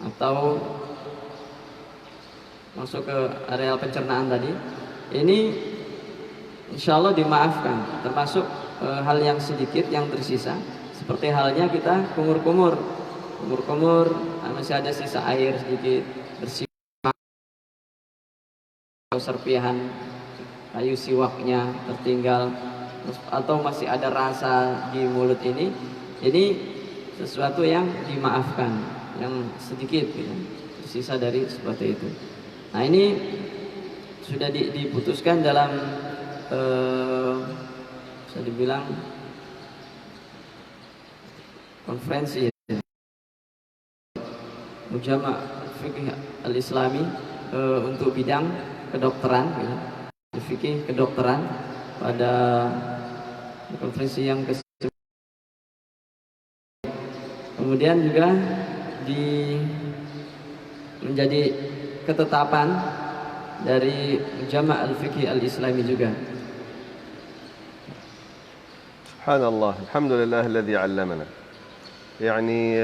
atau masuk ke areal pencernaan tadi, ini insya Allah dimaafkan, termasuk hal yang sedikit yang tersisa, seperti halnya kita kumur-kumur, masih ada sisa air sedikit, bersih serpihan kayu siwaknya tertinggal, atau masih ada rasa di mulut ini sesuatu yang dimaafkan, yang sedikit gitu, tersisa dari seperti itu. Nah ini sudah diputuskan dalam bisa dibilang konferensi Mujama' Fikih Al-Islami untuk bidang kedokteran, gitu. Fikih kedokteran pada konferensi yang ke-9. Kemudian juga menjadi ketetapan dari Mujama' Al-Fiqh Al-Islami juga. Subhanallah, alhamdulillah alladhi 'allamana. يعني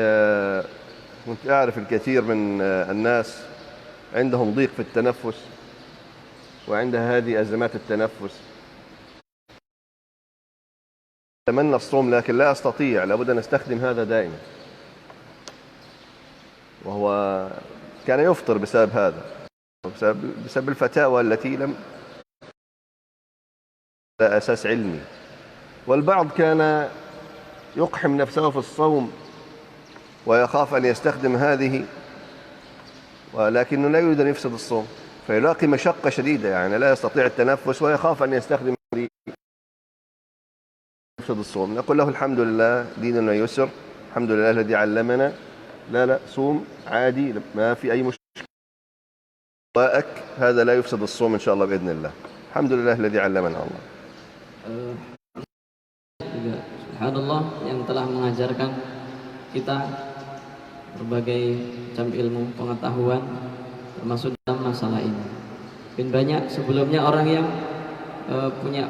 كنت أعرف الكثير من الناس عندهم ضيق في التنفس وعندها هذه أزمات التنفس. أتمنى الصوم لكن لا أستطيع، لابد أن أستخدم هذا دائما، وهو كان يفطر بسبب هذا، بسبب الفتاوى التي لم لا أساس علمي. والبعض كان يقحم نفسه في الصوم ويخاف أن يستخدم هذه، ولكنه لا يريد أن يفسد الصوم، فيلاقي مشقة شديدة، يعني لا يستطيع التنفس ويخاف أن يستخدم هذه يفسد الصوم. نقول له الحمد لله، ديننا يسر، الحمد لله الذي علمنا، لا صوم عادي، ما في أي مشكلة، هذا لا يفسد الصوم إن شاء الله بإذن الله. الحمد لله الذي علمنا الله. Subhanallah yang telah mengajarkan kita berbagai macam ilmu pengetahuan termasuk dalam masalah ini. Mungkin banyak sebelumnya orang yang punya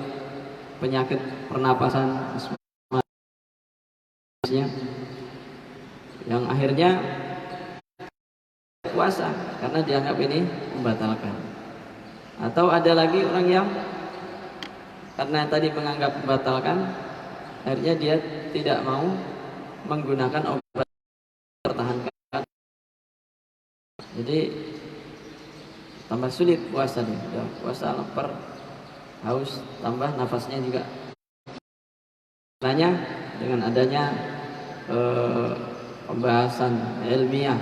penyakit pernapasan yang akhirnya puasa karena dianggap ini membatalkan. Atau ada lagi orang yang karena tadi menganggap membatalkan, akhirnya dia tidak mau menggunakan obat pertahankan. Jadi tambah sulit puasa nih. Ya, puasa lapar, haus, tambah nafasnya juga. Makanya dengan adanya pembahasan ilmiah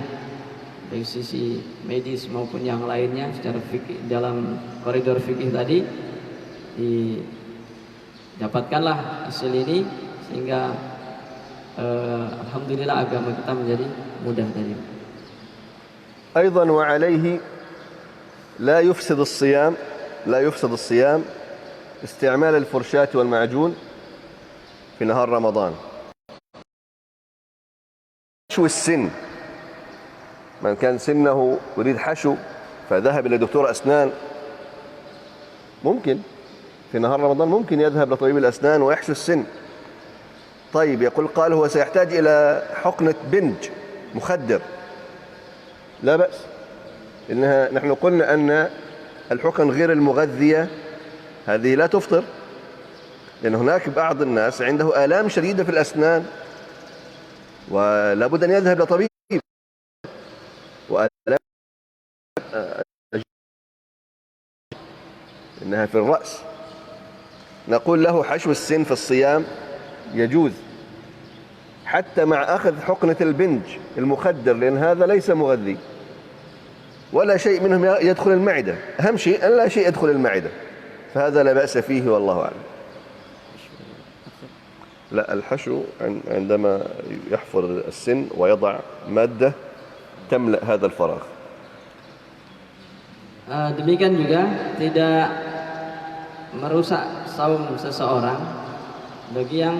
dari sisi medis maupun yang lainnya secara fikih, dalam koridor fikih tadi dapatkanlah hasil ini sehingga alhamdulillah agama kita menjadi mudah tadi. أيضا وعليه لا يفسد الصيام استعمال الفرشاة والمعجون في نهار رمضان. حشو السن، من كان سنه يريد حشو فذهب إلى دكتور أسنان، ممكن في نهار رمضان ممكن يذهب لطبيب الأسنان ويحشو السن. طيب قال هو سيحتاج إلى حقنة بنج مخدر، لا بأس، نحن قلنا أن الحقن غير المغذية هذه لا تفطر، لأن هناك بعض الناس عنده آلام شديدة في الأسنان ولا بد أن يذهب لطبيب، وآلام إنها في الرأس، نقول له حشو السن في الصيام يجوز حتى مع أخذ حقنة البنج المخدر، لأن هذا ليس مغذي ولا شيء منهم يدخل المعدة، أهم شيء أن لا شيء يدخل المعدة، فهذا لا بأس فيه والله أعلم. لا، الحشو عندما يحفر السن ويضع مادة تملأ هذا الفراغ. Demikian juga tidak merusak saum seseorang bagi yang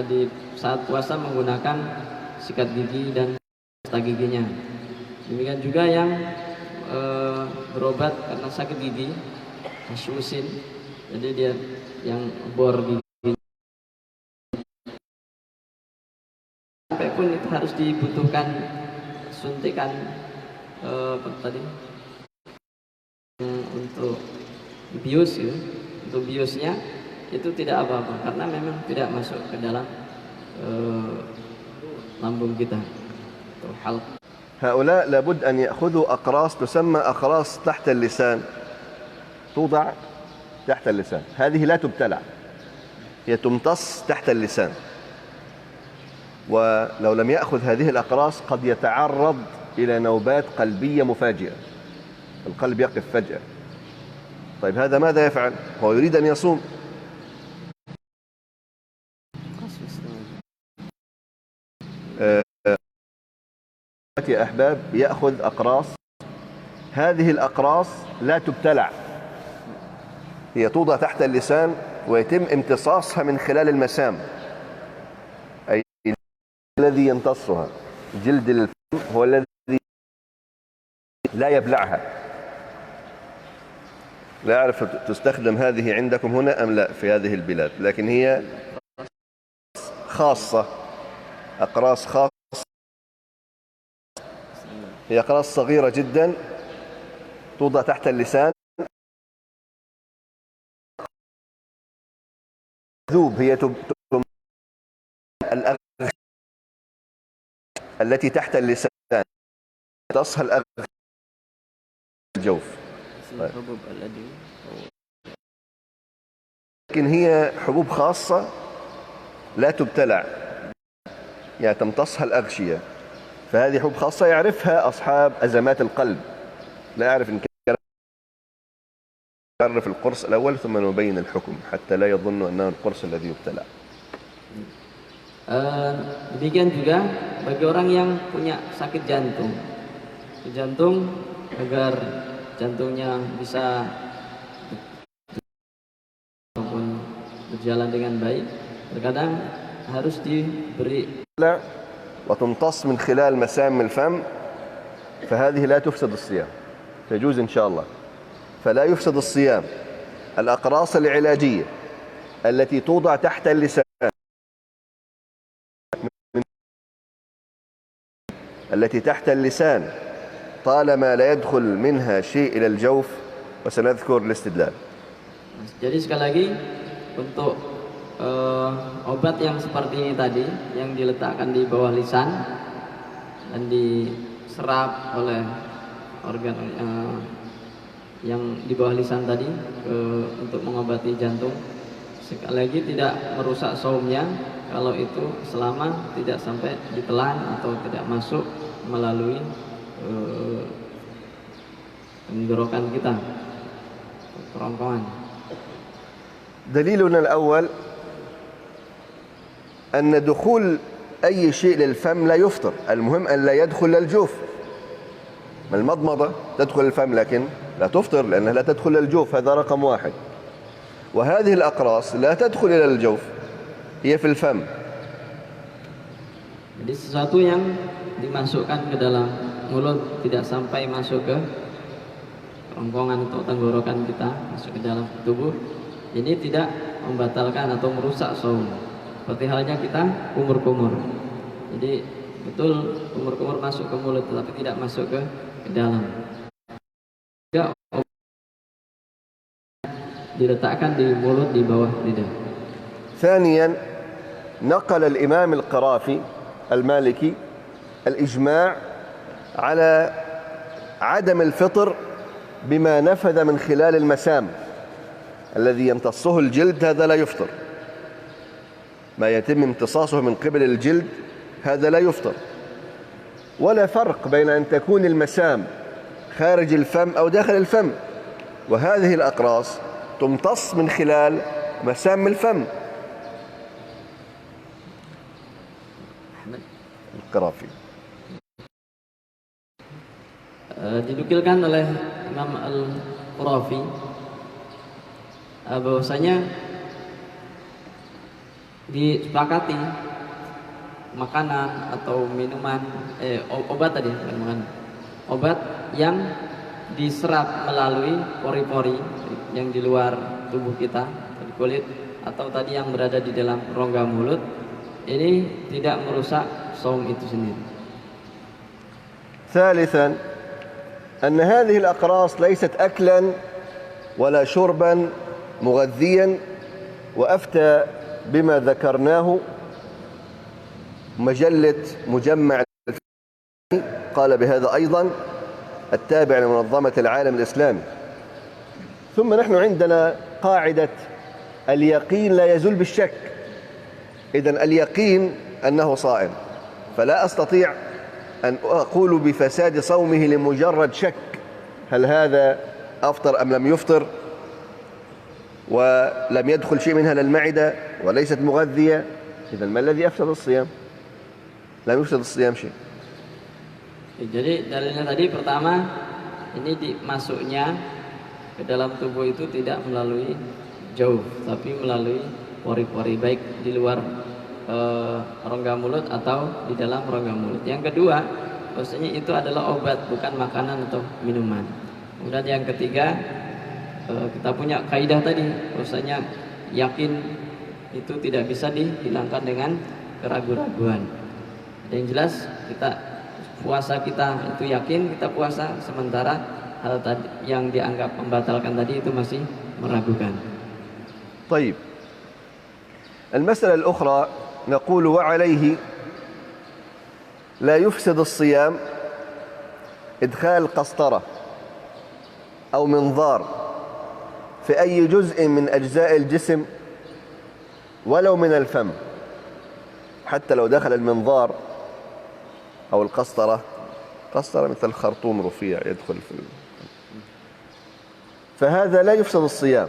di saat puasa menggunakan sikat gigi dan pasta giginya. Demikian juga yang berobat karena sakit gigi, hasusin, jadi dia yang bor gigi sampai pun itu harus dibutuhkan suntikan apa tadi untuk bius ya, untuk biusnya itu tidak apa-apa karena memang tidak masuk ke dalam lambung kita atau halq. هؤلاء لابد أن يأخذوا أقراص تسمى أقراص تحت اللسان، توضع تحت اللسان. هذه لا تبتلع، هي تمتص تحت اللسان. ولو لم يأخذ هذه الأقراص قد يتعرض إلى نوبات قلبية مفاجئة، القلب يقف فجأة. طيب هذا ماذا يفعل؟ هو يريد أن يصوم. يا أحباب يأخذ أقراص، هذه الأقراص لا تبتلع، هي توضع تحت اللسان ويتم امتصاصها من خلال المسام، أي الذي يمتصها جلد الفم هو الذي لا يبلعها. لا أعرف تستخدم هذه عندكم هنا أم لا في هذه البلاد، لكن هي خاصة، أقراص خاصة، هي أقراص صغيرة جدا توضع تحت اللسان، ذوب، هي الأغشية التي تحت اللسان تصهى الأغشية الجوف. لكن هي حبوب خاصة لا تبتلع، يعني تمتصها الأغشية، فهذه حبوب خاصة يعرفها أصحاب أزمات القلب. لا أعرف إن كان نعرف القرص الأول ثم نبين الحكم حتى لا يظن أنه القرص الذي يبتلع. Demikian juga bagi orang yang punya sakit jantung, agar jantungnya bisa ataupun berjalan dengan baik, terkadang harus diberi وتمتص من خلال مسام الفم، فهذه لا تفسد الصيام، تجوز إن شاء الله. فلا يفسد الصيام الأقراص العلاجية التي توضع تحت اللسان، التي تحت اللسان طالما لا يدخل منها شيء إلى الجوف، وسنذكر الاستدلال. Jadi sekali lagi untuk obat yang seperti ini tadi yang diletakkan di bawah lisan dan diserap oleh organ yang di bawah lisan tadi untuk mengobati jantung, sekali lagi tidak merusak saumnya kalau itu selama tidak sampai ditelan atau tidak masuk melalui tenggorokan kita, kerongkongan. دليلنا الأول أن دخول أي شيء للفم لا يفطر، المهم أن لا يدخل الجوف. المضمضة تدخل الفم لكن لا تفطر لأنها لا تدخل الجوف، هذا رقم واحد. وهذه الأقراص لا تدخل إلى الجوف، هي في الفم. Jadi sesuatu yang dimasukkan ke dalam mulut tidak sampai masuk ke kerongkongan atau tenggorokan kita, masuk ke dalam tubuh, ini tidak membatalkan atau merusak saum. Seperti halnya kita kumur-kumur. Jadi betul kumur-kumur masuk ke mulut tetapi tidak masuk ke dalam. Juga diletakkan di mulut di bawah lidah. ثانيا نقل الإمام القرافي المالكي الإجماع على عدم الفطر بما نفذ من خلال المسام الذي يمتصه الجلد، هذا لا يفطر. ما يتم امتصاصه من قبل الجلد هذا لا يفطر. ولا فرق بين أن تكون المسام خارج الفم أو داخل الفم، وهذه الأقراص تمتص من خلال مسام الفم. القرافي dinukilkan oleh Imam Al-Qurafi bahwasanya disepakati makanan atau minuman obat tadi bukan makanan, obat yang diserap melalui pori-pori yang di luar tubuh kita, di kulit atau tadi yang berada di dalam rongga mulut, ini tidak merusak saum itu sendiri. ثالثا أن هذه الأقراص ليست أكلا ولا شربا مغذيا، وأفتى بما ذكرناه مجلة مجمع قال بهذا أيضا التابع لمنظمة العالم الإسلامي. ثم نحن عندنا قاعدة اليقين لا يزول بالشك. إذن اليقين أنه صائم، فلا أستطيع أن أقول بفساد صومه لمجرد شك هل هذا أفطر أم لم يفطر، ولم يدخل شيء منها للمعدة وليست مغذية. إذن ما الذي أفسد الصيام؟ لم يفسد الصيام شيء. Jadi dalilnya tadi pertama, ini masuknya ke dalam tubuh itu tidak melalui jauh, tapi melalui pori-pori, baik di luar rongga mulut atau di dalam rongga mulut. Yang kedua, bahwasanya itu adalah obat, bukan makanan atau minuman. Kemudian yang ketiga, kita punya kaidah tadi, bahwasanya yakin itu tidak bisa dihilangkan dengan keraguan-raguan. Yang jelas puasa kita itu yakin kita puasa, sementara hal tadi yang dianggap membatalkan tadi itu masih meragukan. طيب المسألة الأخرى نقول وعليه لا يفسد الصيام إدخال قسطرة أو منظار في أي جزء من أجزاء الجسم ولو من الفم، حتى لو دخل المنظار أو القسطرة، قسطرة مثل خرطوم رفيع يدخل فهذا لا يفسد الصيام،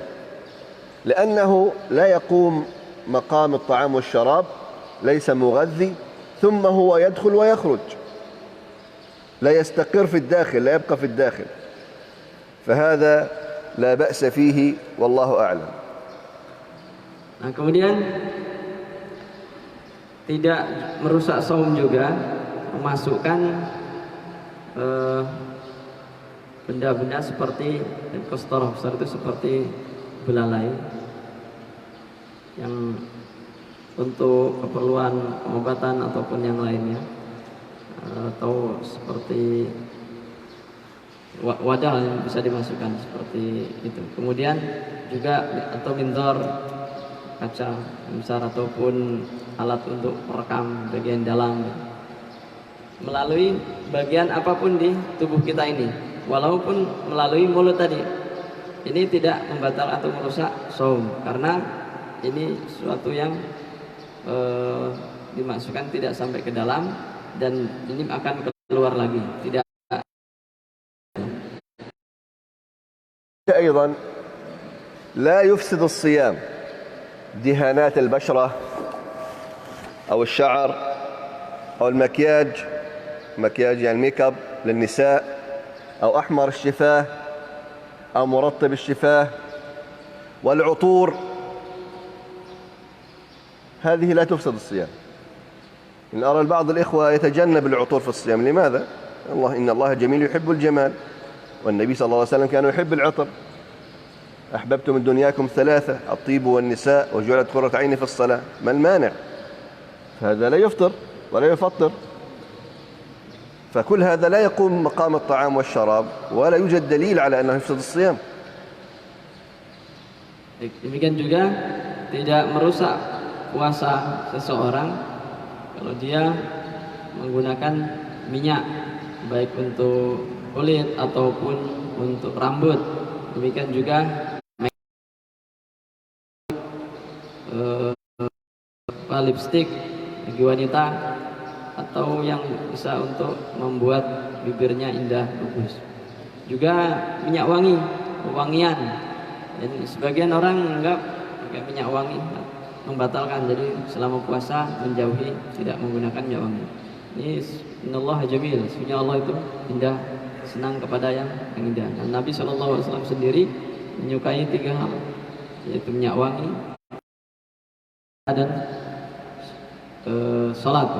لأنه لا يقوم مقام الطعام والشراب، ليس مغذي، ثم هو يدخل ويخرج، لا يستقر في الداخل، لا يبقى في الداخل، فهذا لا بأس فيه والله أعلم. Nah, kemudian tidak merusak saum juga memasukkan benda-benda seperti qastarah besar itu, seperti belalai yang untuk keperluan pengobatan ataupun yang lainnya, atau seperti wadah yang bisa dimasukkan seperti itu. Kemudian juga atau minzar kaca besar ataupun alat untuk merekam bagian dalam melalui bagian apapun di tubuh kita ini, walaupun melalui mulut tadi, ini tidak membatalkan atau merusak saum, karena ini suatu yang dimasukkan tidak sampai ke dalam dan ini akan keluar lagi, tidak. أيضا لا يفسد الصيام دهانات البشرة أو الشعر أو المكياج يعني ميك اب للنساء، أو أحمر الشفاه أو مرطب الشفاه والعطور، هذه لا تفسد الصيام. إن أرى بعض الإخوة يتجنب العطور في الصيام. لماذا؟ إن الله جميل يحب الجمال، والنبي صلى الله عليه وسلم كان يحب العطر. أحببت من دنياكم ثلاثة: الطيب والنساء وجعلت قرة عيني في الصلاة. ما المانع؟ فهذا لا يفطر ولا يفطر، فكل هذا لا يقوم مقام الطعام والشراب ولا يوجد دليل على أنه يفسد الصيام. Demikian juga tidak merusak puasa seseorang kalau dia menggunakan minyak, baik untuk kulit ataupun untuk rambut. Demikian juga lipstik bagi wanita, atau yang bisa untuk membuat bibirnya indah bagus. Juga minyak wangi, wangian. Dan sebagian orang menganggap pakai minyak wangi membatalkan, jadi selama puasa menjauhi, tidak menggunakan minyak wangi. Ini innallaha jamil, sesungguhnya Allah itu indah, senang kepada yang indah. Dan Nabi SAW sendiri menyukai 3 hal, yaitu minyak wangi dan salat.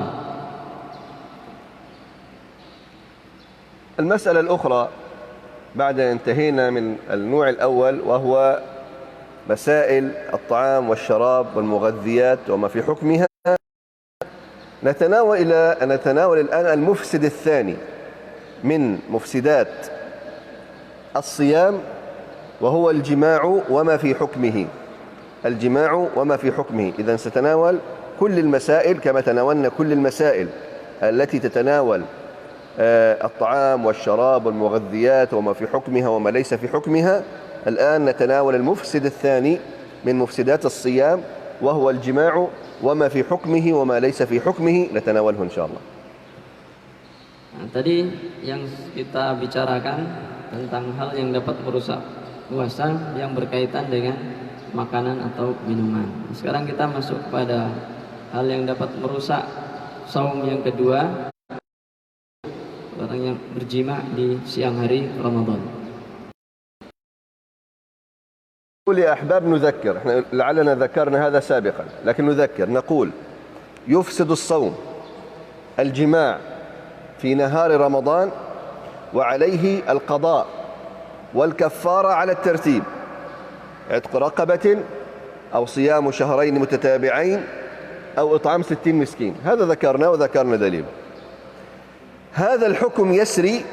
المسألة الأخرى بعد أن انتهينا من النوع الأول وهو مسائل الطعام والشراب والمغذيات وما في حكمها، نتناول الآن المفسد الثاني. من مفسدات الصيام وهو الجماع وما في حكمه. الجماع وما في حكمه. إذن ستناول كل المسائل كما تناولنا كل المسائل التي تتناول الطعام والشراب والمغذيات وما في حكمها وما ليس في حكمها. الآن نتناول المفسد الثاني من مفسدات الصيام وهو الجماع وما في حكمه وما ليس في حكمه نتناوله إن شاء الله. Nah, tadi yang kita bicarakan tentang hal yang dapat merusak puasa yang berkaitan dengan makanan atau minuman. Sekarang kita masuk kepada hal yang dapat merusak saum yang kedua, orang yang berjima di siang hari Ramadan. يا أحباب نذكر، احنا لعلنا ذكرنا هذا سابقا لكن نذكر نقول يفسد الصوم الجماع في نهار رمضان وعليه القضاء والكفارة على الترتيب، عتق رقبة أو صيام شهرين متتابعين أو إطعام 60 مسكين. هذا ذكرنا وذكرنا دليل. هذا الحكم يسري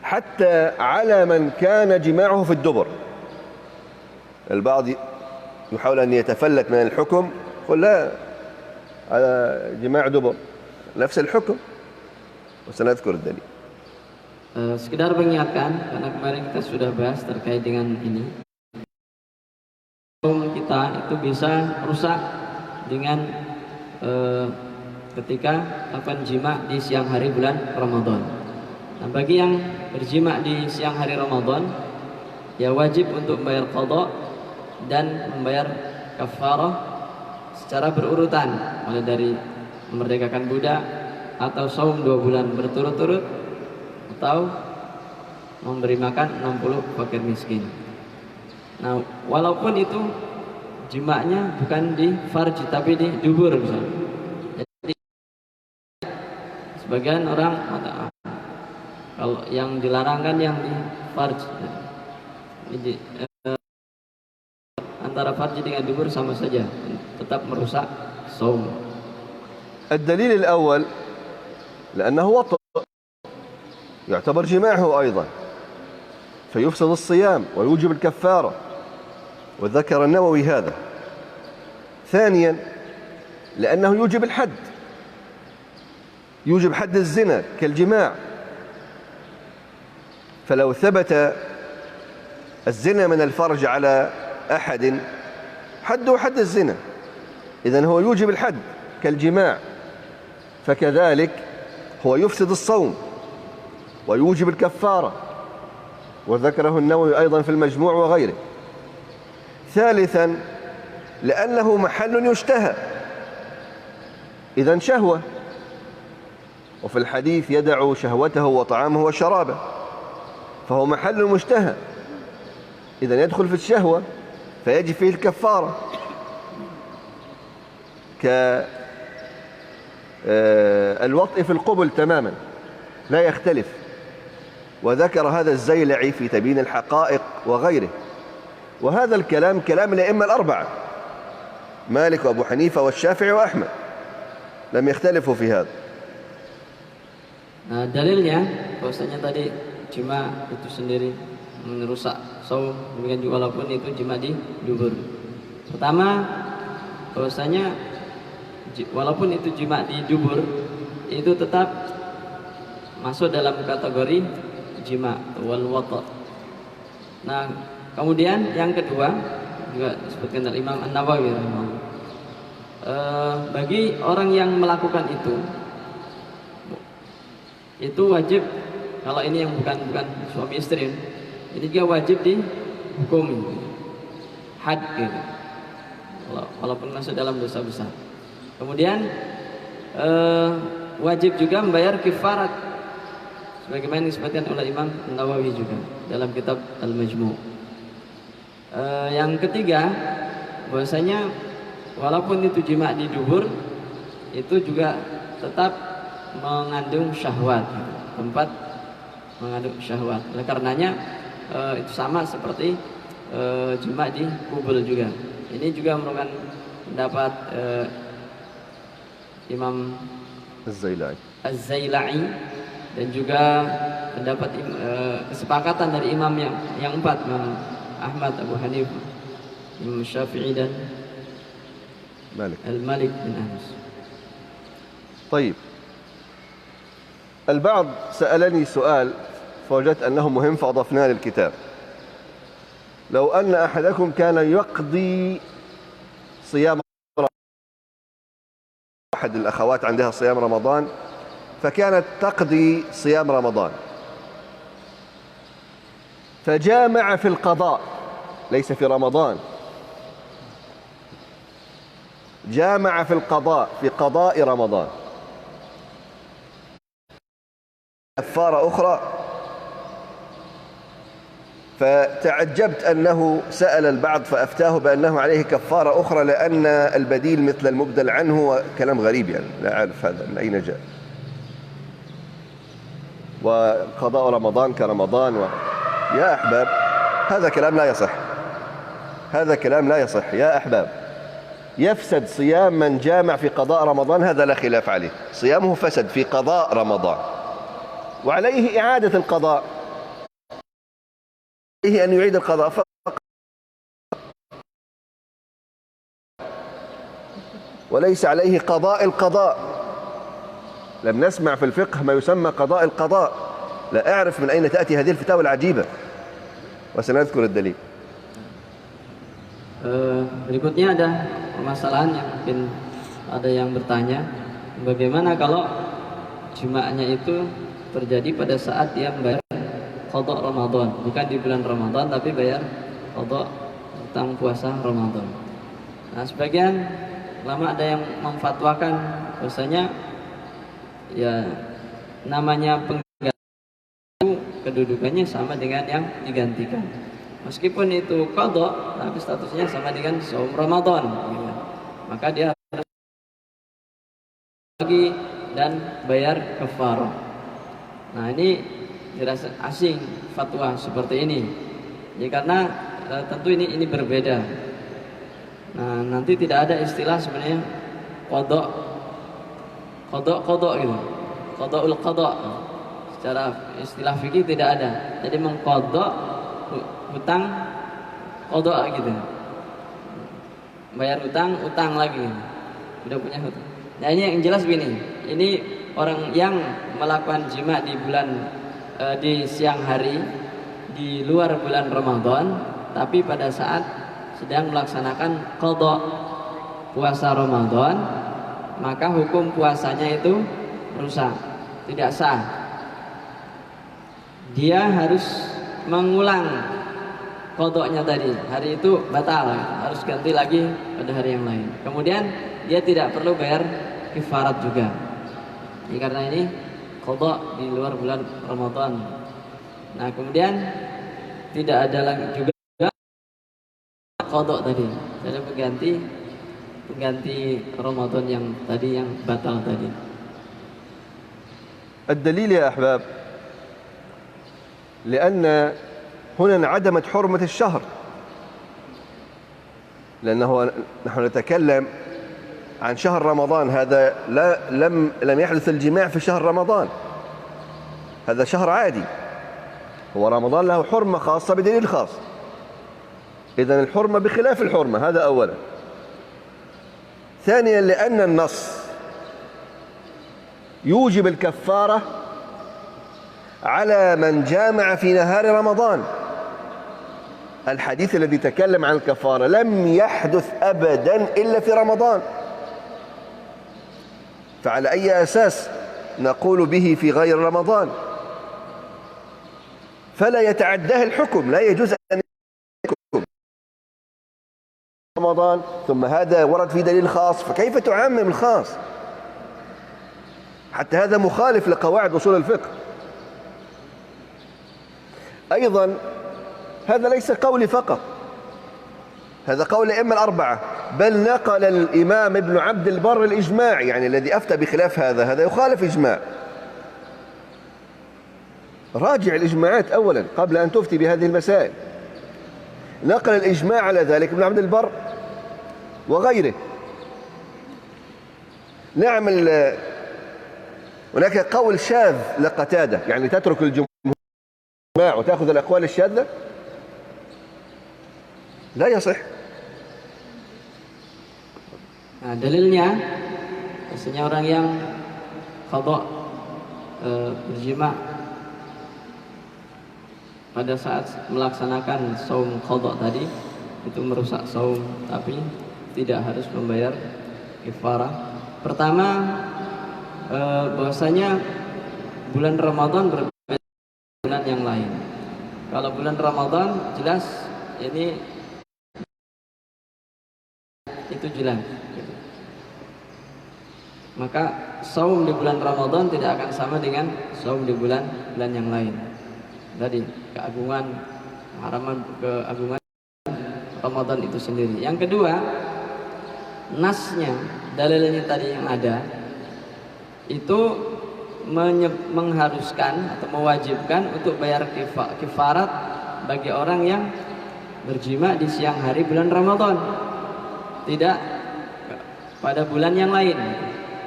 حتى على من كان جماعه في الدبر. البعض يحاول أن يتفلت من الحكم يقول لا على جماع دبر نفس الحكم وسنذكر الدليل. Sekedar mengingatkan karena kemarin kita sudah bahas terkait dengan ini. Saum kita itu bisa rusak dengan ketika akan jima di siang hari bulan Ramadan. Nah, bagi yang berjima di siang hari Ramadan, ya wajib untuk membayar qada dan membayar kafarah secara berurutan, mulai dari memerdekakan budak atau saum 2 bulan berturut-turut atau memberi makan 60 fakir miskin. Nah, walaupun itu jimaknya bukan di farj tapi di dubur misalnya. Jadi sebagian orang kalau yang dilarang kan yang di farj. Jadi antara farj dengan dubur sama saja, tetap merusak saum. الدليل الأول لأنه وطئ يعتبر جماعه أيضا فيفسد الصيام ويوجب الكفارة وذكر النووي هذا. ثانيا لأنه يوجب الحد، يوجب حد الزنا كالجماع، فلو ثبت الزنا من الفرج على أحد حده حد الزنا، إذن هو يوجب الحد كالجماع، فكذلك هو يفسد الصوم ويوجب الكفارة وذكره النووي أيضا في المجموع وغيره. ثالثا لأنه محل يشتهى، إذن شهوة، وفي الحديث يدع شهوته وطعامه وشرابه، فهو محل مشتهى، إذن يدخل في الشهوة فيجب فيه الكفارة كالوطء في القبل تماما لا يختلف. وذكر هذا الزيلعي في تبيين الحقائق وغيره. وهذا الكلام كلام الأئمة الأربعة مالك وأبو حنيفة والشافعي وأحمد لم يختلفوا في هذا. Nah, dalilnya bahwasanya tadi jima itu sendiri merusak saum, demikian juga walaupun itu jima di dubur. Pertama, bahwasanya walaupun itu jima di dubur itu tetap masuk dalam kategori jima wal wata'. Nah, kemudian yang kedua juga disebutkan oleh Imam An-Nawawi bagi orang yang melakukan itu wajib, kalau ini yang bukan suami istri, ini juga wajib dihukum had gitu, walaupun masuk dalam dosa besar. Kemudian wajib juga membayar kifarat sebagaimana disebutkan oleh Imam Nawawi juga dalam kitab Al-Majmu'. Yang ketiga, bahwasanya walaupun itu jima di dubur itu juga tetap mengandung syahwat, tempat mengandung syahwat. Oleh karenanya itu sama seperti jima di kubul juga. Ini juga merupakan pendapat Imam Az-Zailai dan juga pendapat kesepakatan dari imam yang empat, Imam Ahmad, Abu Hanifah, Imam Syafi'i dan Al-Malik bin Anas. طيب البعض سألني سؤال فوجدت أنه مهم فأضفناه للكتاب. لو أن أحدكم كان يقضي صيام، أحد الأخوات عندها صيام رمضان فكانت تقضي صيام رمضان فجامع في القضاء ليس في رمضان، جامع في القضاء في قضاء رمضان، كفارة أخرى. فتعجبت أنه سأل البعض فأفتاه بأنه عليه كفارة أخرى لأن البديل مثل المبدل عنه، كلام غريب يعني لا أعرف هذا من أين جاء. وقضاء رمضان كرمضان يا أحباب هذا كلام لا يصح، هذا كلام لا يصح يا أحباب. يفسد صيام من جامع في قضاء رمضان، هذا لا خلاف عليه، صيامه فسد في قضاء رمضان وعليه إعادة القضاء، عليه أن يعيد القضاء فقط وليس عليه قضاء القضاء. لم نسمع في الفقه ما يسمى قضاء القضاء، لا أعرف من أين تأتي هذه الفتاوى العجيبة وسنذكر الدليل. Berikutnya ada permasalahan yang mungkin ada yang bertanya, bagaimana kalau jimaknya itu terjadi pada saat dia membayar qada Ramadan, bukan di bulan Ramadan tapi bayar qada utang puasa Ramadan. Nah, sebagian ulama ada yang memfatwakan bahwasanya ya namanya pengganti itu kedudukannya sama dengan yang digantikan. Meskipun itu qada, tapi statusnya sama dengan saum Ramadan, gitu. Maka dia harus lagi dan bayar kafarah. Nah, ini dirasa asing fatwa seperti ini. Ya karena tentu ini berbeda. Nah, nanti tidak ada istilah sebenarnya qada gitu. Qadaul qada. Secara istilah fikih tidak ada. Jadi mengqada utang qada gitu. Bayar utang lagi. Udah punya hutang. Nah, ini yang jelas begini. Ini orang yang melakukan jima di bulan di siang hari di luar bulan Ramadan, tapi pada saat sedang melaksanakan qada puasa Ramadan, maka hukum puasanya itu rusak, tidak sah. Dia harus mengulang qadanya tadi, hari itu batal, harus ganti lagi pada hari yang lain. Kemudian dia tidak perlu bayar kifarat juga. Ini karena ini qada di luar bulan Ramadan. Nah, kemudian tidak ada lagi juga qada tadi, jadi pengganti Ramadan yang tadi yang batal tadi. الدليل يا أحباب لأن هنا انعدمت حرمة الشهر، لأنه نحن نتكلم عن شهر رمضان، هذا لم يحدث الجماع في شهر رمضان، هذا شهر عادي، هو رمضان له حرمة خاصة بدليل خاص، إذن الحرمة بخلاف الحرمة، هذا أولا. ثانيا لأن النص يوجب الكفارة على من جامع في نهار رمضان. الحديث الذي تكلم عن الكفارة لم يحدث أبدا إلا في رمضان، فعلى أي أساس نقول به في غير رمضان؟ فلا يتعداه الحكم، لا يجوز أن يكون رمضان ثم هذا ورد في دليل خاص، فكيف تعمم الخاص؟ حتى هذا مخالف لقواعد أصول الفقه. أيضا هذا ليس قولي فقط، هذا قول الأئمة الأربعة، بل نقل الإمام ابن عبد البر الإجماع، يعني الذي أفتى بخلاف هذا يخالف إجماع. راجع الإجماعات أولا قبل أن تفتي بهذه المسائل. نقل الإجماع على ذلك ابن عبد البر وغيره. نعم هناك قول شاذ لقتادة، يعني تترك الجماع وتأخذ الأقوال الشاذة، لا يصح. Nah, dalilnya biasanya orang yang qadha berjima pada saat melaksanakan saum qadha tadi itu merusak saum, tapi tidak harus membayar kafarah. Pertama, bahwasanya bulan Ramadan berbeda dengan bulan yang lain. Kalau bulan Ramadan jelas ini itu jelas. Maka saum di bulan Ramadan tidak akan sama dengan saum di bulan yang lain. Tadi keagungan Ramadan itu sendiri. Yang kedua, nasnya, dalilnya tadi yang ada itu mengharuskan atau mewajibkan untuk bayar kifarat bagi orang yang berjima di siang hari bulan Ramadan, tidak pada bulan yang lain.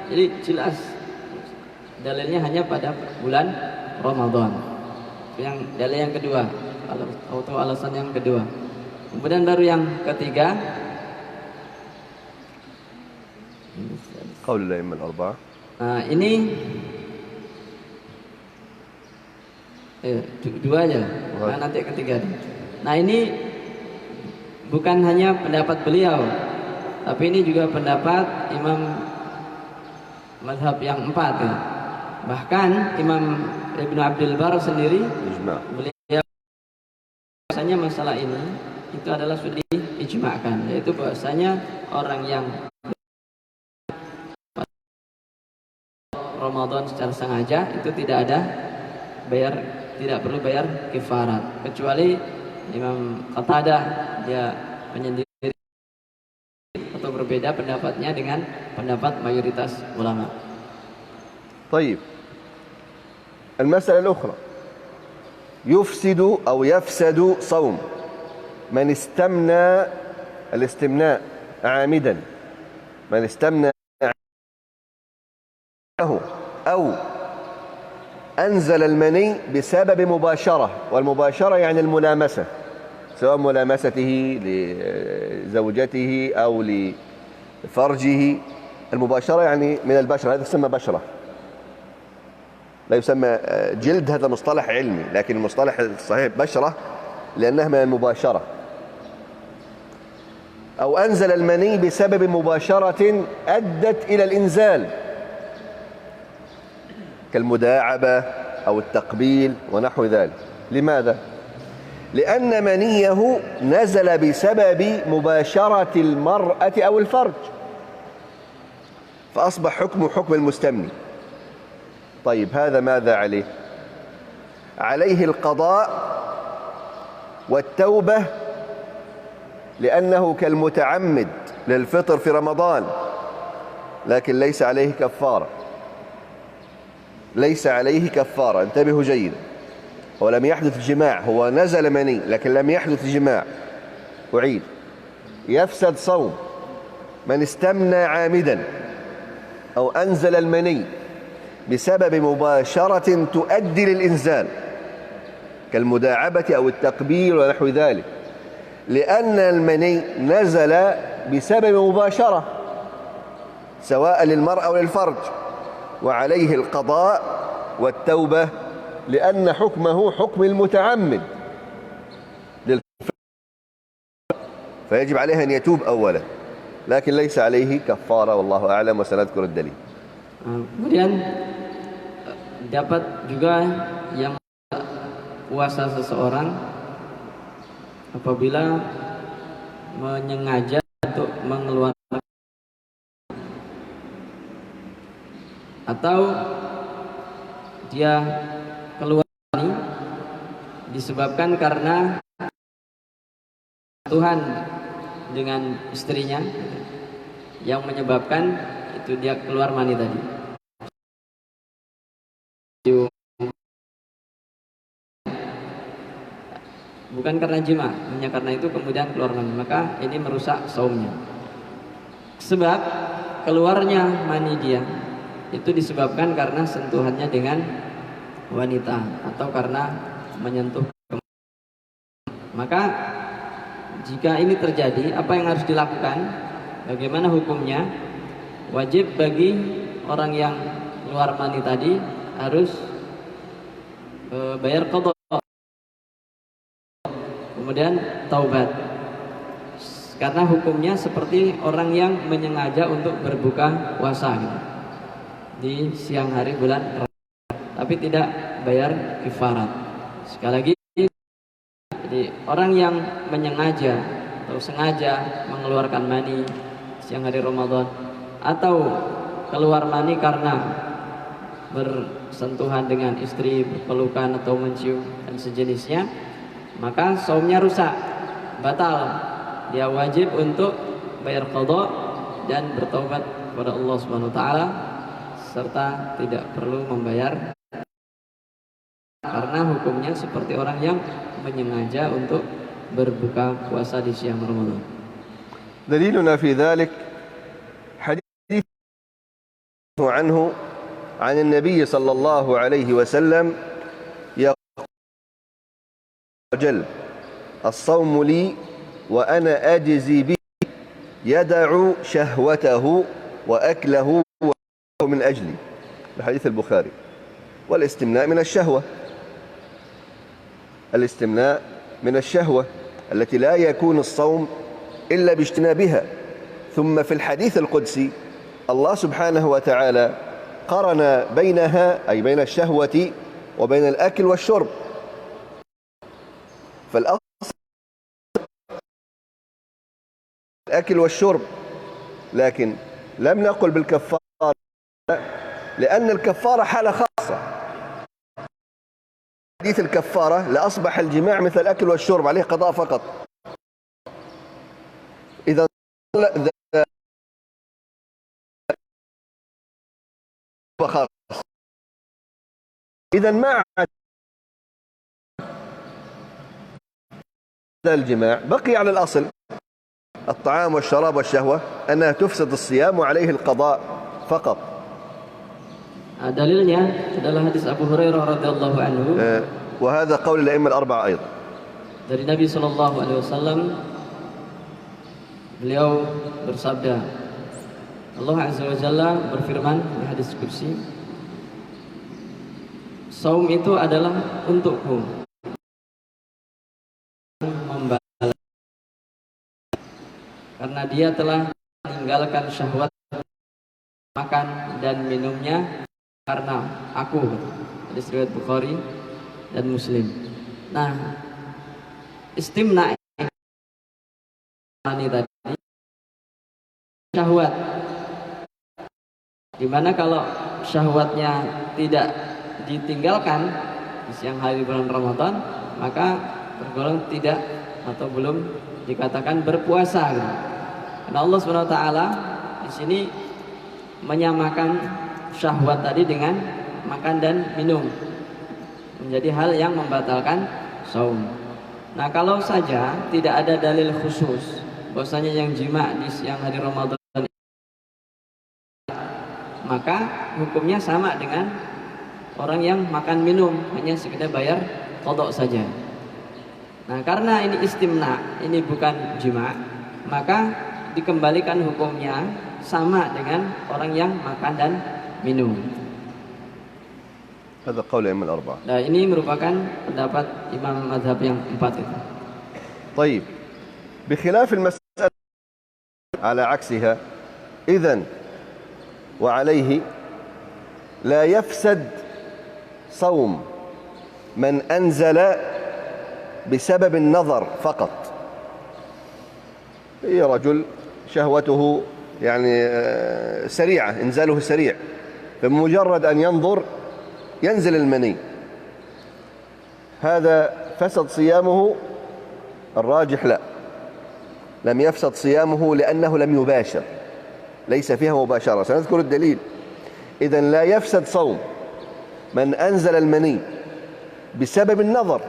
Jadi jelas dalilnya hanya pada bulan Ramadan. Yang dalil yang kedua, atau alasan yang kedua. Kemudian baru yang ketiga, qaul al-a'immah al-arba'ah. Nah, ini dua aja. Nah, nanti ketiga. Nah, ini bukan hanya pendapat beliau, tapi ini juga pendapat Imam mazhab yang 4 ya. Bahkan Imam Ibnu Abdul Bar sendiri beliau bahasanya masalah ini itu adalah sudah diijma'kan, yaitu bahwasanya orang yang Ramadan secara sengaja itu tidak perlu bayar kifarat, kecuali Imam Qatadah dia menyendiri atau berbeda pendapatnya dengan pendapat mayoritas ulama. طيب المسألة الأخرى يفسد أو يفسد صوم من استمنى الاستمناء عامدا، من استمنى أو أنزل المني بسبب مباشرة، والمباشرة يعني الملامسة، سواء ملامسته لزوجته أو لفرجه. المباشرة يعني من البشرة، هذا يسمى بشرة، لا يسمى جلد، هذا مصطلح علمي، لكن المصطلح الصحيح بشرة لأنها من المباشرة. أو أنزل المني بسبب مباشرة أدت إلى الإنزال كالمداعبة أو التقبيل ونحو ذلك. لماذا؟ لأن منيه نزل بسبب مباشرة المرأة أو الفرج، فأصبح حكمه حكم المستمني. طيب هذا ماذا عليه؟ عليه القضاء والتوبة، لأنه كالمتعمد للفطر في رمضان، لكن ليس عليه كفارة، ليس عليه كفارة. انتبهوا جيدا، هو لم يحدث جماع، هو نزل مني لكن لم يحدث جماع. أعيد، يفسد صوم من استمنى عامدا أو أنزل المني بسبب مباشرة تؤدي للإنزال كالمداعبة أو التقبيل ونحو ذلك، لأن المني نزل بسبب مباشرة سواء للمرأة أو للفرج، وعليه القضاء والتوبة لأن حكمه حكم المتعمد، فيجب عليه أن يتوب أولا، لكن ليس عليه كفارة، والله أعلم، وسنذكر الدليل. Kemudian dapat juga yang puasa seseorang apabila menyengaja untuk mengeluarkan atau dia keluar ini disebabkan karena Tuhan dengan istrinya yang menyebabkan itu dia keluar mani tadi. Bukan karena jima, hanya karena itu kemudian keluar mani, maka ini merusak saumnya. Sebab keluarnya mani dia itu disebabkan karena sentuhannya dengan wanita atau karena menyentuh. Maka jika ini terjadi, apa yang harus dilakukan? Bagaimana hukumnya? Wajib bagi orang yang keluar mani tadi harus bayar qadha, kemudian taubat, karena hukumnya seperti orang yang menyengaja untuk berbuka puasa gitu, di siang hari bulan Ramadan, tapi tidak bayar kifarat. Sekali lagi, jadi orang yang menyengaja atau sengaja mengeluarkan mani siang hari Ramadan atau keluar mani karena bersentuhan dengan istri, berpelukan atau mencium dan sejenisnya, maka saumnya rusak, batal. Dia wajib untuk bayar qadha dan bertobat kepada Allah Subhanahu wa taala, serta tidak perlu membayar karena hukumnya seperti orang yang menyengaja untuk berbuka puasa di siang Ramadan. دليلنا في ذلك حديث عنه عن النبي صلى الله عليه وسلم يقول: الصوم لي وأنا أجزي به، يدع شهوته وأكله من أجلي. الحديث البخاري. والاستمناء من الشهوة، الاستمناء من الشهوة التي لا يكون الصوم إلا باجتنابها. ثم في الحديث القدسي الله سبحانه وتعالى قرن بينها، أي بين الشهوة وبين الأكل والشرب. فالأصل الأكل والشرب، لكن لم نقل بالكفارة لأن الكفارة حالة خاصة. حديث الكفارة لأصبح الجماع مثل الأكل والشرب، عليه قضاء فقط. إذا ما الجماع بقي على الأصل الطعام والشراب والشهوة أنها تفسد الصيام وعليه القضاء فقط. Dalilnya adalah hadis Abu Hurairah radhiyallahu anhu. وهذا قول الأئمة الأربعة أيضا. Dari Nabi sallallahu alaihi wasallam, beliau bersabda, Allah Azza wa Jalla berfirman di hadis qudsi, saum itu adalah untukku, membalas, karena dia telah meninggalkan syahwat makan dan minumnya karena aku. Hadis riwayat Bukhari dan Muslim. Nah, istimna ini tadi syahwat, dimana kalau syahwatnya tidak ditinggalkan di siang hari bulan Ramadan, maka tergolong tidak atau belum dikatakan berpuasa gitu. Karena Allah SWT di sini menyamakan syahwat tadi dengan makan dan minum, menjadi hal yang membatalkan saum. Nah, kalau saja tidak ada dalil khusus bahwasanya yang jima di siang hari Ramadan, maka hukumnya sama dengan orang yang makan minum, hanya sekedar bayar qadha saja. Nah, karena ini istimna, ini bukan jima, maka dikembalikan hukumnya sama dengan orang yang makan dan minum. هذا قول الأئمة الأربعة. Nah, ini merupakan pendapat imam mazhab yang 4 itu. طيب، بخلاف المسألة على عكسها، إذن وعليه لا يفسد صوم من أنزل بسبب النظر فقط. هي رجل شهوته يعني سريعة، إنزاله سريع، بمجرد أن ينظر ينزل المني، هذا فسد صيامه؟ الراجح لا، لم يفسد صيامه لأنه لم يباشر، ليس فيها مباشرة. سنذكر الدليل. إذن لا يفسد صوم من أنزل المني بسبب النظر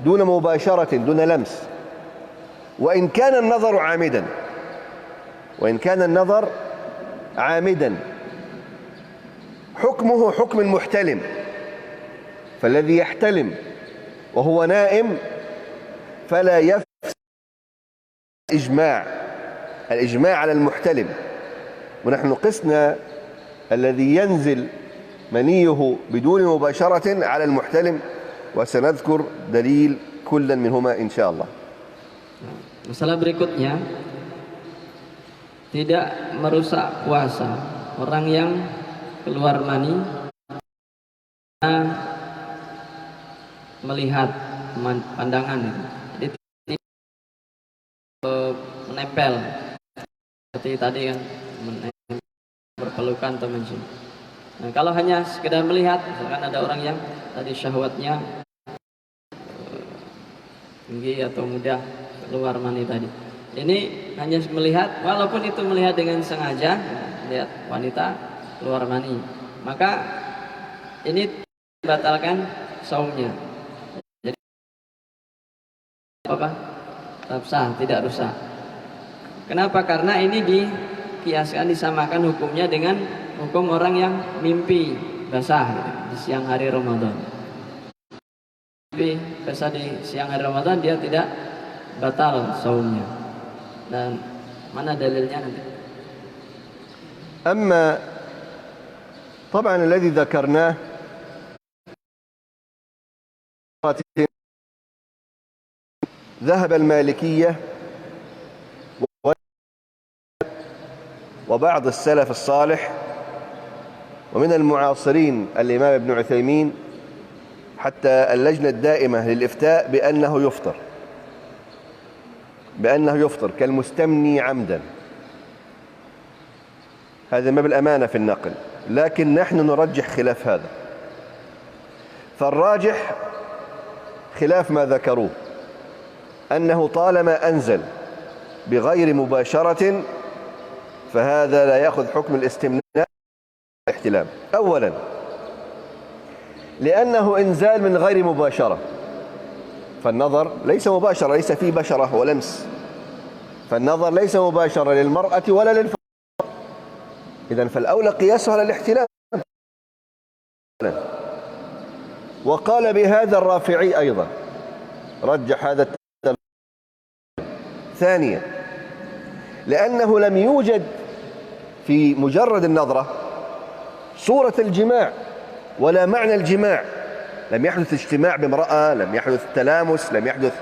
دون مباشرة، دون لمس، وإن كان النظر عامدا، وإن كان النظر عامدا، حكمه حكم المحتلم، فالذي يحتلم وهو نائم فلا يفسد الإجماع على المحتلم. ونحن قسنا الذي ينزل منيه بدون مباشرة على المحتلم، وسنذكر دليل كلا منهما إن شاء الله. Masalah berikutnya, tidak merusak puasa orang yang keluar mani melihat pandangan, jadi menempel seperti tadi kan, berpelukan atau mencium. Nah, kalau hanya sekedar melihat, misalkan ada orang yang tadi syahwatnya tinggi atau mudah keluar mani tadi, ini hanya melihat, walaupun itu melihat dengan sengaja, lihat wanita keluar mani, maka ini membatalkan saumnya. Jadi apa? Tetap sah, tidak rusak. Kenapa? Karena ini dikiaskan, disamakan hukumnya dengan hukum orang yang mimpi basah di siang hari Ramadan. Mimpi basah di siang hari Ramadan, dia tidak batal saumnya. Dan mana dalilnya nanti? أما طبعا الذي ذكرناه ذهب المالكية وبعض السلف الصالح ومن المعاصرين الإمام ابن عثيمين حتى اللجنة الدائمة للإفتاء بأنه يفطر كالمستمني عمدا. هذا ما بالأمانة في النقل، لكن نحن نرجح خلاف هذا. فالراجح خلاف ما ذكروه، أنه طالما أنزل بغير مباشرة فهذا لا يأخذ حكم الاستمناء والاحتلام. أولا لأنه إنزال من غير مباشرة، فالنظر ليس مباشرة، ليس فيه بشرة ولمس، فالنظر ليس مباشرة للمرأة ولا للفرد، إذن فالأولى قياسه على الاحتلام. وقال بهذا الرافعي أيضا، رجح هذا. ثانيا لأنه لم يوجد في مجرد النظرة صورة الجماع ولا معنى الجماع، لم يحدث اجتماع بامرأة، لم يحدث تلامس، لم يحدث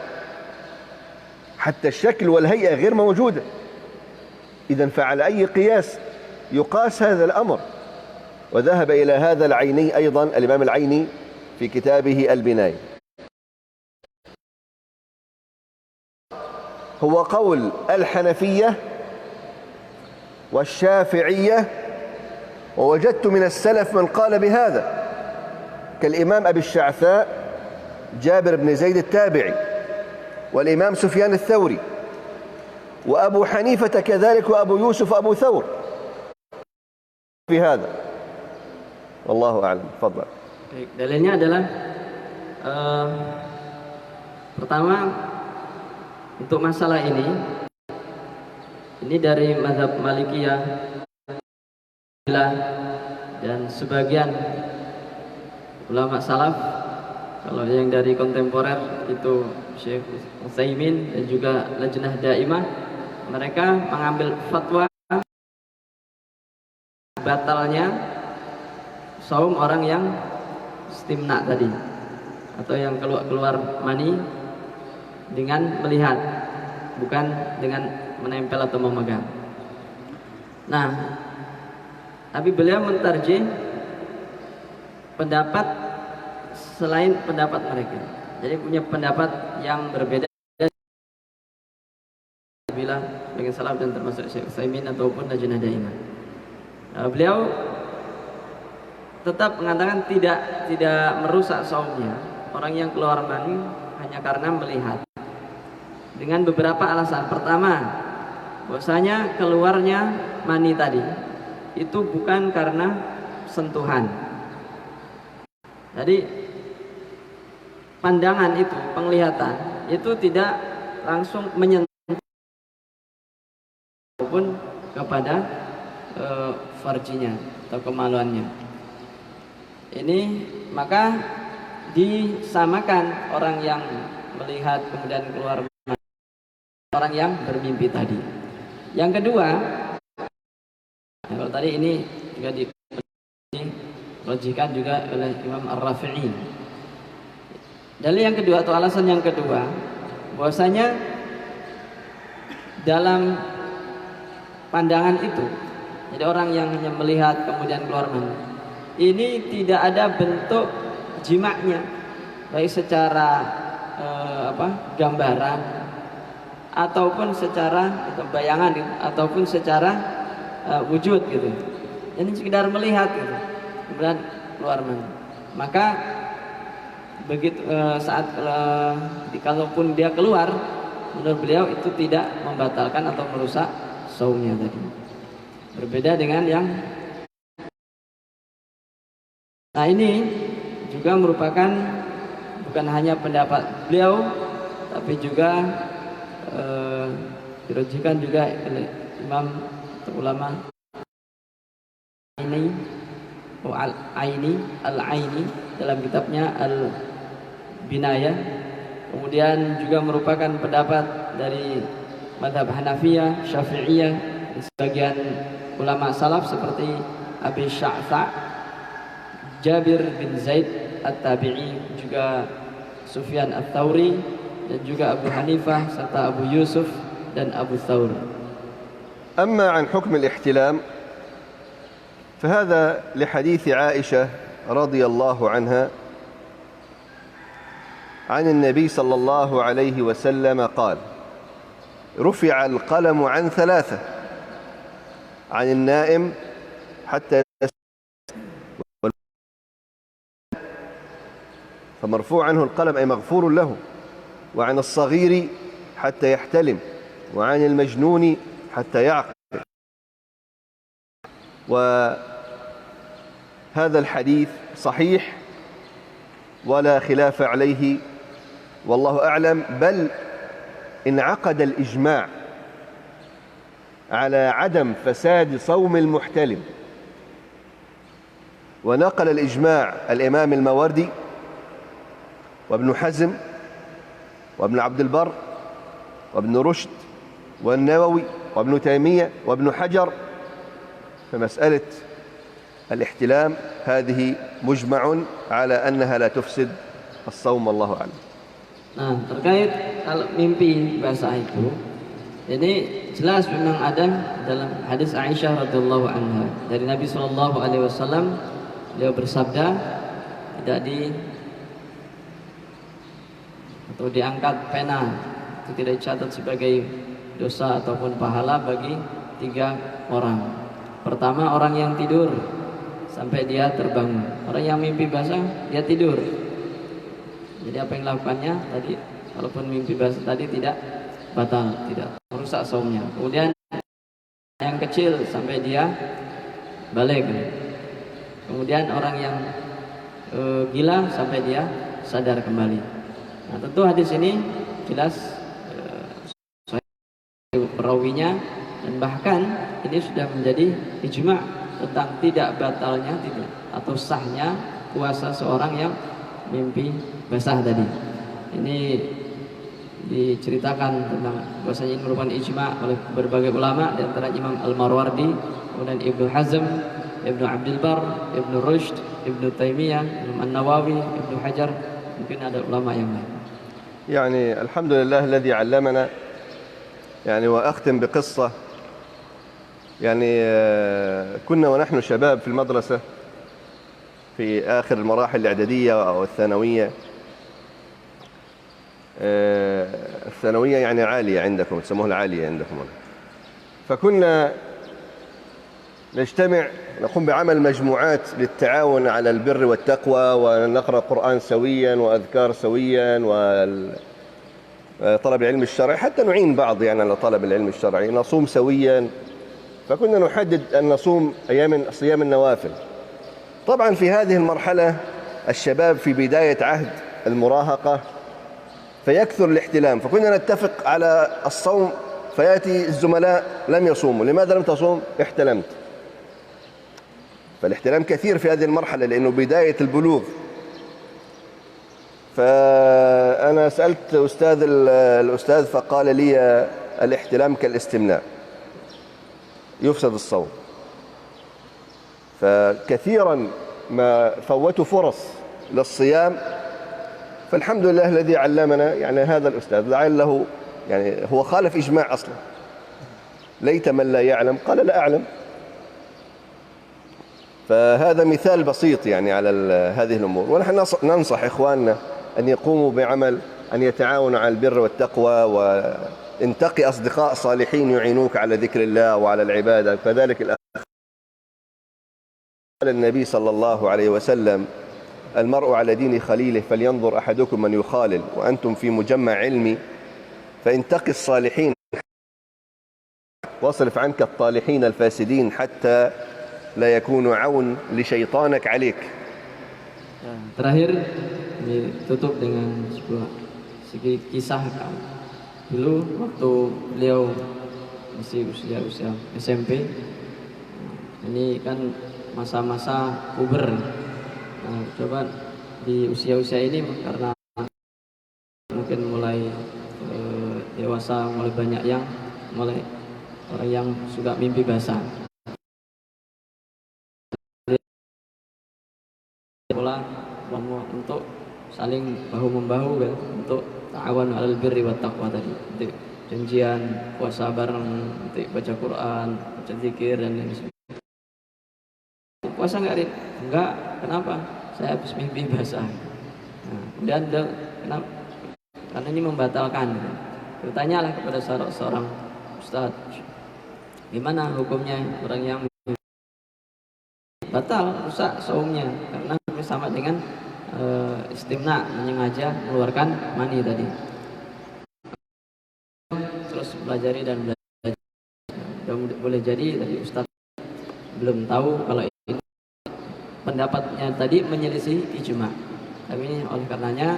حتى الشكل والهيئة غير موجودة. إذن فعلى أي قياس يقاس هذا الأمر؟ وذهب إلى هذا العيني أيضا الإمام العيني في كتابه البناية. هو قول الحنفية والشافعية، ووجدت من السلف من قال بهذا كالإمام أبي الشعثاء جابر بن زيد التابعي، والإمام سفيان الثوري، وأبو حنيفة كذلك، وأبو يوسف وأبو ثور في هذا. والله أعلم. تفضل. Dalilnya adalah pertama, untuk masalah ini dari mazhab Malikiyah dan sebagian ulama salaf. Kalau yang dari kontemporer itu Syekh Utsaimin dan juga Lajnah Daimah, mereka mengambil fatwa batalnya saum orang yang istimna tadi, atau yang keluar mani dengan melihat, bukan dengan menempel atau memegang. Nah, tapi beliau mentarjih pendapat selain pendapat mereka. Jadi punya pendapat yang berbeda bila dengan salaf dan termasuk Syekh Utsaimin ataupun Lajnah Daimah. Beliau tetap mengatakan tidak merusak saumnya orang yang keluar mani hanya karena melihat, dengan beberapa alasan. Pertama, bahwasanya keluarnya mani tadi itu bukan karena sentuhan. Jadi pandangan itu, penglihatan itu tidak langsung menyentuh maupun kepada farjinya atau kemaluannya. Ini maka disamakan orang yang melihat kemudian keluar orang yang bermimpi tadi. Yang kedua, kalau tadi ini juga dirojikan juga oleh Imam Ar-Rafi'i. Dalil yang kedua atau alasan yang kedua, bahwasanya dalam pandangan itu, jadi orang yang hanya melihat kemudian keluar mani, ini tidak ada bentuk jimaknya, baik secara gambaran ataupun secara bayangan gitu, ataupun secara wujud gitu. Ini sekedar melihat gitu, kemudian keluar mani. Maka begitu saat kalaupun dia keluar, menurut beliau itu tidak membatalkan atau merusak saumnya tadi. Berbeda dengan yang nah ini juga merupakan bukan hanya pendapat beliau, tapi juga dirujukan juga oleh imam atau ulama ini Al-Aini dalam kitabnya Al-Binayah. Kemudian juga merupakan pendapat dari mazhab Hanafiyah, Syafi'iyah, dan sebagian ulama salaf seperti Abi Sya'tha, Jabir bin Zaid At-Tabi'i, juga Sufyan Ats-Tsauri, dan juga Abu Hanifah serta Abu Yusuf dan Abu Thawr. أما عن حكم الاحتلام فهذا لحديث عائشة رضي الله عنها عن النبي صلى الله عليه وسلم قال: رفع القلم عن ثلاثة، عن النائم حتى فمرفوع عنه القلم أي مغفور له، وعن الصغير حتى يحتلم، وعن المجنون حتى يعقل. وهذا الحديث صحيح ولا خلاف عليه والله أعلم، بل انعقد الإجماع على عدم فساد صوم المحتلم. ونقل الإجماع الإمام الماوردي وابن حزم وابن عبد البر وابن رشد والنووي وابن تيمية وابن حجر. فمسألة الاحتلام هذه مجمع على أنها لا تفسد الصوم، الله أعلم. Nah, terkait kalau mimpi basah itu, ini jelas memang ada dalam hadis Aisyah radhiyallahu anha dari Nabi sallallahu alaihi wasallam. Beliau bersabda, tidak diangkat pena, itu tidak dicatat sebagai dosa ataupun pahala bagi 3 orang. Pertama, orang yang tidur sampai dia terbangun. Orang yang mimpi basah, dia tidur. Jadi apa yang dilakukannya tadi, walaupun mimpi basah tadi tidak batal, tidak merusak saumnya. Kemudian yang kecil sampai dia balik. Kemudian orang yang gila sampai dia sadar kembali. Nah, tentu hadis ini jelas perawinya, dan bahkan ini sudah menjadi ijma' tentang tidak batalnya tidak atau sahnya puasa seorang yang mimpi basah tadi. Ini diceritakan tentang bahwasanya ini merupakan ijma' oleh berbagai ulama, di antara Imam Al-Marwardi, kemudian Ibnu Hazm, Ibnu Abdul Bar, Ibnu Rushd, Ibnu Taimiyah, Imam An-Nawawi, Ibnu Hajar, mungkin ada ulama yang lain. يعني الحمد لله الذي علمنا. يعني وأختم بقصة. يعني كنا ونحن شباب في المدرسة في آخر المراحل الإعدادية أو الثانوية. الثانوية يعني عالية عندكم، تسموها العالية عندكم. فكنا نجتمع، نقوم بعمل مجموعات للتعاون على البر والتقوى، ونقرأ قرآن سويا وأذكار سويا وطلب العلم الشرعي، حتى نعين بعض يعني على طلب العلم الشرعي، نصوم سويا. فكنا نحدد أن نصوم صيام النوافل. طبعا في هذه المرحلة الشباب في بداية عهد المراهقة، فيكثر الاحتلام، فكنا نتفق على الصوم، فيأتي الزملاء لم يصوموا: لماذا لم تصوم؟ احتلمت. فالاحتلام كثير في هذه المرحلة لأنه بداية البلوغ. فأنا سألت الأستاذ فقال لي الاحتلام كالاستمناء يفسد الصوم. فكثيرا ما فوتوا فرص للصيام، فالحمد لله الذي علمنا يعني هذا الأستاذ لعله يعني هو خالف إجماع أصلا. ليت من لا يعلم قال لا أعلم. فهذا مثال بسيط يعني على هذه الأمور. ونحن ننصح إخواننا أن يقوموا بعمل، أن يتعاونوا على البر والتقوى، وانتقي أصدقاء صالحين يعينوك على ذكر الله وعلى العبادة. كذلك قال النبي صلى الله عليه وسلم: المرء على دين خليله فلينظر أحدكم من يخالل، وأنتم في مجمع علمي فانتقي الصالحين واصرف عنك الطالحين الفاسدين حتى لا يكونوا عون لشيطانك عليك. Terakhir ditutup dengan sebuah kisah dulu waktu beliau masih usia SMP. Ini kan masa-masa puber. Nah, coba di usia-usia ini karena mungkin mulai dewasa, mulai banyak yang mulai orang yang suka mimpi basah. Pola untuk saling bahu-membahu kan, untuk ta'awan 'alal birri wat taqwa tadi. Untuk janjian puasa bareng, untuk baca Quran, baca zikir dan lain sebagainya. Puasa enggak, Rin? Enggak. Kenapa? Saya habis mimpi basah. Nah, kemudian kenapa? Karena ini membatalkan. Bertanyalah kepada seorang ustaz, gimana hukumnya orang yang batal, rusak saumnya karena sama dengan istimna, menyengaja mengeluarkan mani tadi. Terus pelajari dan belajar. Boleh jadi tadi ustaz belum tahu kalau ini pendapatnya tadi menyelisih ijma. Tapi ini oleh karenanya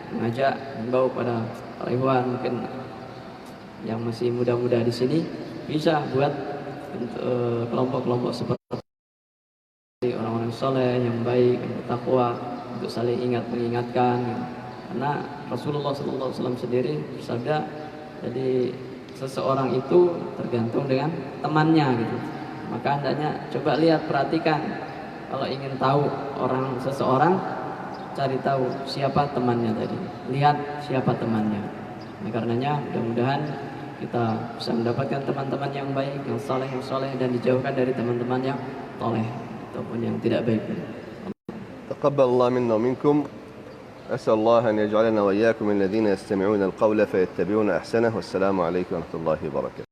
mengajak membawa pada para ikhwan mungkin yang masih muda-muda di sini bisa buat kelompok-kelompok seperti orang-orang soleh yang baik, yang bertakwa, untuk saling mengingatkan. Karena Rasulullah SAW sendiri bersabda, jadi seseorang itu tergantung dengan temannya gitu. Maka hendaknya coba lihat, perhatikan, kalau ingin tahu seseorang, cari tahu siapa temannya tadi, lihat siapa temannya. Nah, karenanya mudah-mudahan kita bisa mendapatkan teman-teman yang baik, yang soleh, dan dijauhkan dari teman-teman yang toleh ataupun yang tidak baik. تقبل الله منا ومنكم. أسأل الله أن يجعلنا وإياكم من الذين يستمعون القول فيتبعون أحسنه. والسلام عليكم ورحمة الله وبركاته.